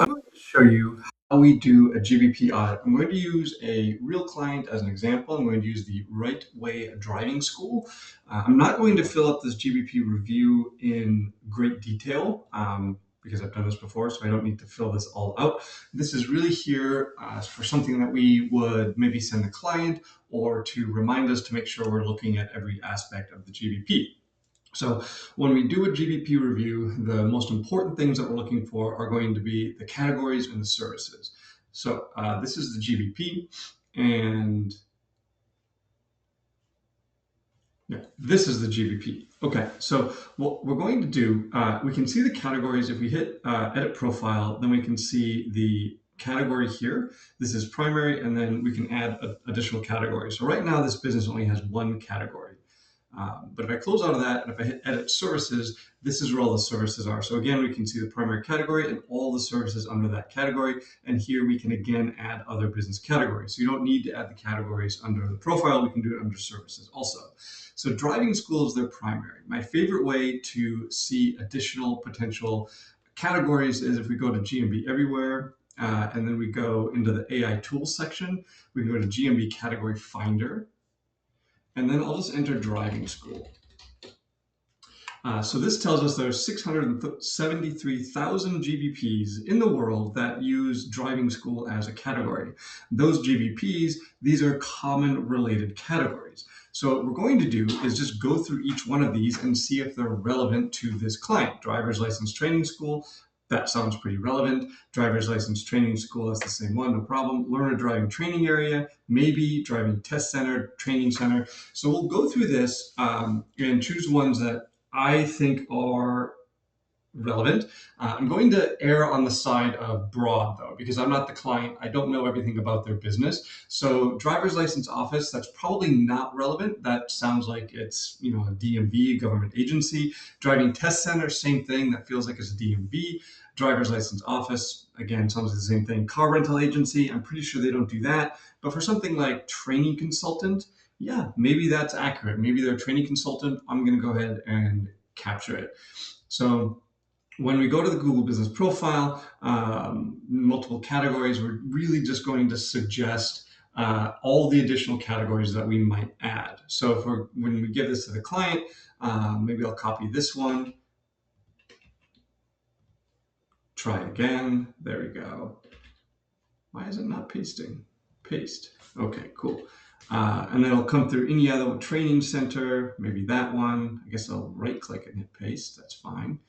I'm going to show you how we do a GBP audit. I'm going to use a real client as an example. I'm going to use the Right Way Driving School. I'm not going to fill up this GBP review in great detail because I've done this before, so I don't need to fill this all out. This is really here for something that we would maybe send the client or to remind us to make sure we're looking at every aspect of the GBP. So when we do a GBP review, the most important things that we're looking for are going to be the categories and the services. So this is the GBP, and yeah, this is the GBP. Okay, so what we're going to do, we can see the categories. If we hit Edit Profile, then we can see the category here. This is primary, and then we can add additional categories. So right now, this business only has one category. But if I close out of that, and if I hit Edit Services, this is where all the services are. So again, we can see the primary category and all the services under that category. And here we can again add other business categories. So you don't need to add the categories under the profile. We can do it under services also. So driving school is their primary. My favorite way to see additional potential categories is if we go to GMB Everywhere, and then we go into the AI Tools section. We can go to GMB Category Finder, and then I'll just enter driving school. So this tells us there's 673,000 GBPs in the world that use driving school as a category. Those GBPs, these are common related categories. So what we're going to do is just go through each one of these and see if they're relevant to this client. Driver's license training school, that sounds pretty relevant. Driver's license training school, that's the same one, no problem. Learner driving training area, maybe. Driving test center, training center. So we'll go through this and choose ones that I think are relevant. I'm going to err on the side of broad though, because I'm not the client. I don't know everything about their business. So driver's license office, that's probably not relevant. That sounds like it's, a DMV, government agency. Driving test center, same thing. That feels like it's a DMV. Driver's license office, again, sounds like the same thing. Car rental agency, I'm pretty sure they don't do that. But for something like training consultant, yeah, maybe that's accurate. Maybe they're a training consultant. I'm going to go ahead and capture it. So when we go to the Google Business Profile, multiple categories, we're really just going to suggest all the additional categories that we might add. So when we give this to the client, maybe I'll copy this one. Try again. There we go. Why is it not pasting? Paste. Okay, cool. And then I'll come through any other training center, maybe that one. I guess I'll right click and hit paste. That's fine.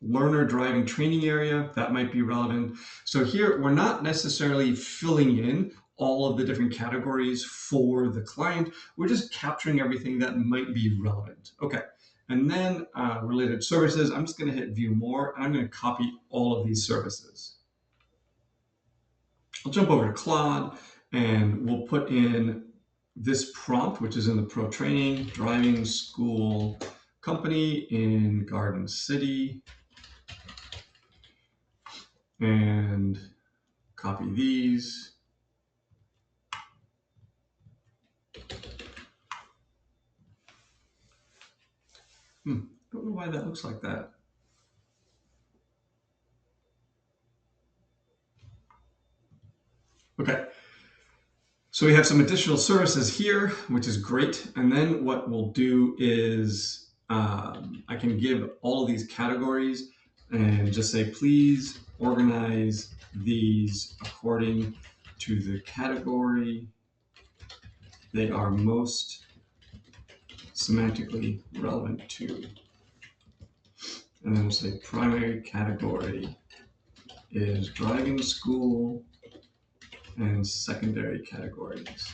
Learner driving training area, that might be relevant. So here we're not necessarily filling in all of the different categories for the client. We're just capturing everything that might be relevant. Okay. And then related services, I'm just going to hit view more, and I'm going to copy all of these services. I'll jump over to Claude, and we'll put in this prompt, which is in the Pro Training, driving school company in Garden City, and copy these. Don't know why that looks like that. Okay, so we have some additional services here, which is great. And then what we'll do is I can give all of these categories and just say, please organize these according to the category they are most semantically relevant to. And then we'll say primary category is driving school, and secondary categories.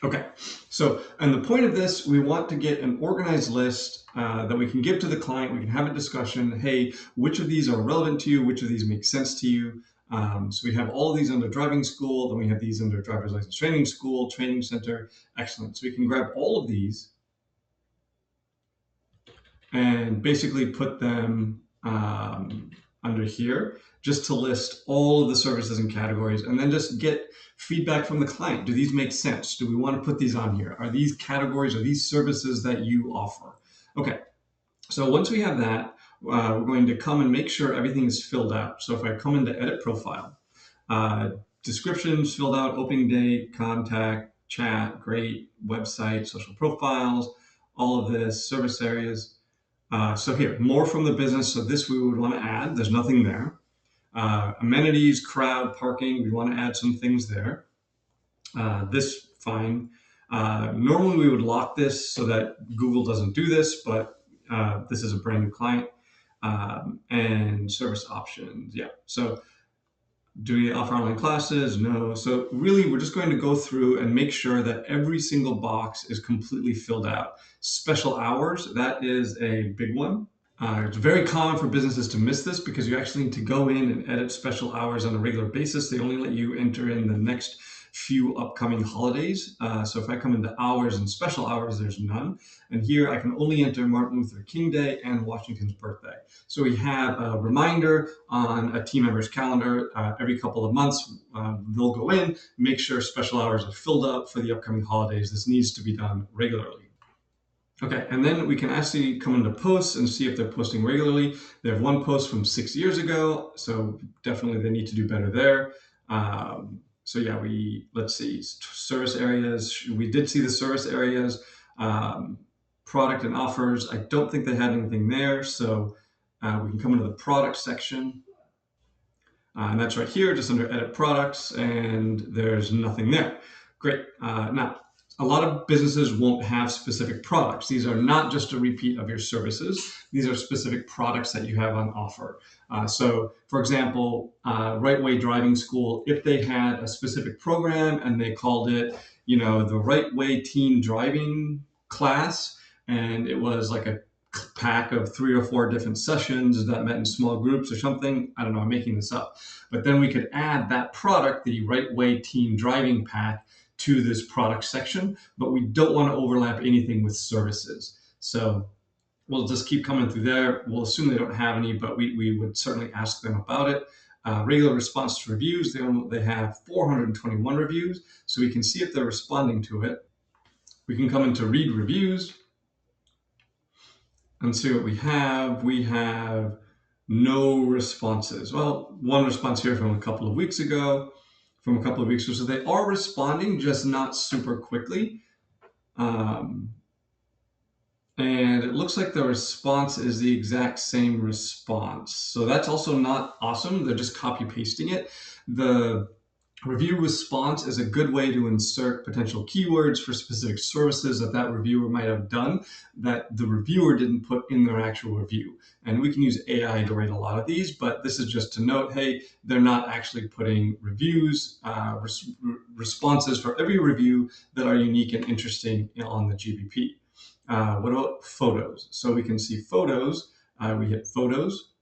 Okay, so, and the point of this, we want to get an organized list that we can give to the client. We can have a discussion. Hey, which of these are relevant to you? Which of these make sense to you? So we have all of these under driving school, then we have these under driver's license training school, training center. Excellent. So we can grab all of these and basically put them under here, just to list all of the services and categories, and then just get feedback from the client. Do these make sense? Do we want to put these on here? Are these categories, are these services that you offer? Okay, so once we have that, we're going to come and make sure everything is filled out. So if I come into edit profile, uh, descriptions filled out, opening date, contact, chat, great, website, social profiles, all of this, service areas. So here, more from the business. So this we would want to add. There's nothing there. Amenities, crowd, parking. We want to add some things there. This fine. Normally we would lock this so that Google doesn't do this, but this is a brand new client. And service options. Yeah. So do we offer online classes? No. So really, we're just going to go through and make sure that every single box is completely filled out. Special hours, that is a big one. It's very common for businesses to miss this because you actually need to go in and edit special hours on a regular basis. They only let you enter in the next few upcoming holidays. So if I come into hours and special hours, there's none. And here I can only enter Martin Luther King Day and Washington's birthday. So we have a reminder on a team member's calendar every couple of months. They'll go in, make sure special hours are filled up for the upcoming holidays. This needs to be done regularly. Okay, and then we can actually come into posts and see if they're posting regularly. They have one post from 6 years ago, so definitely they need to do better there. So yeah, let's see, service areas. We did see the service areas, product and offers. I don't think they had anything there, so we can come into the product section. And that's right here, just under edit products, and there's nothing there. Great. Now, a lot of businesses won't have specific products. These are not just a repeat of your services. These are specific products that you have on offer. So for example, Right Way Driving School, if they had a specific program and they called it, the Right Way Teen Driving class, and it was like a pack of 3 or 4 different sessions that met in small groups or something. I don't know, I'm making this up. But then we could add that product, the Right Way Teen Driving Pack, to this product section, but we don't want to overlap anything with services. So we'll just keep coming through there. We'll assume they don't have any, but we would certainly ask them about it. Regular response to reviews, they have 421 reviews, so we can see if they're responding to it. We can come into read reviews and see what we have. We have no responses. Well, one response here from a couple of weeks ago, so they are responding, just not super quickly. And it looks like the response is the exact same response. So that's also not awesome. They're just copy pasting it. The review response is a good way to insert potential keywords for specific services that reviewer might have done that the reviewer didn't put in their actual review. And we can use AI to write a lot of these, but this is just to note, hey, they're not actually putting reviews, responses for every review that are unique and interesting on the GBP. What about photos? So we can see photos. We hit photos,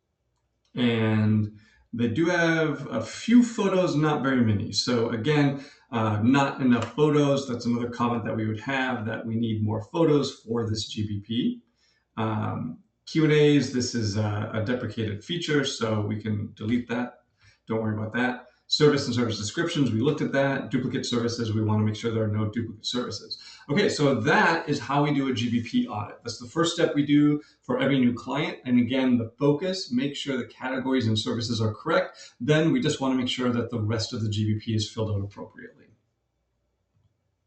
and they do have a few photos, not very many. So again, not enough photos. That's another comment that we would have, that we need more photos for this GBP. Q&As, this is a deprecated feature, so we can delete that. Don't worry about that. Service and service descriptions, we looked at that. Duplicate services, we want to make sure there are no duplicate services. Okay, so that is how we do a GBP audit. That's the first step we do for every new client. And again, the focus, make sure the categories and services are correct. Then we just want to make sure that the rest of the GBP is filled out appropriately.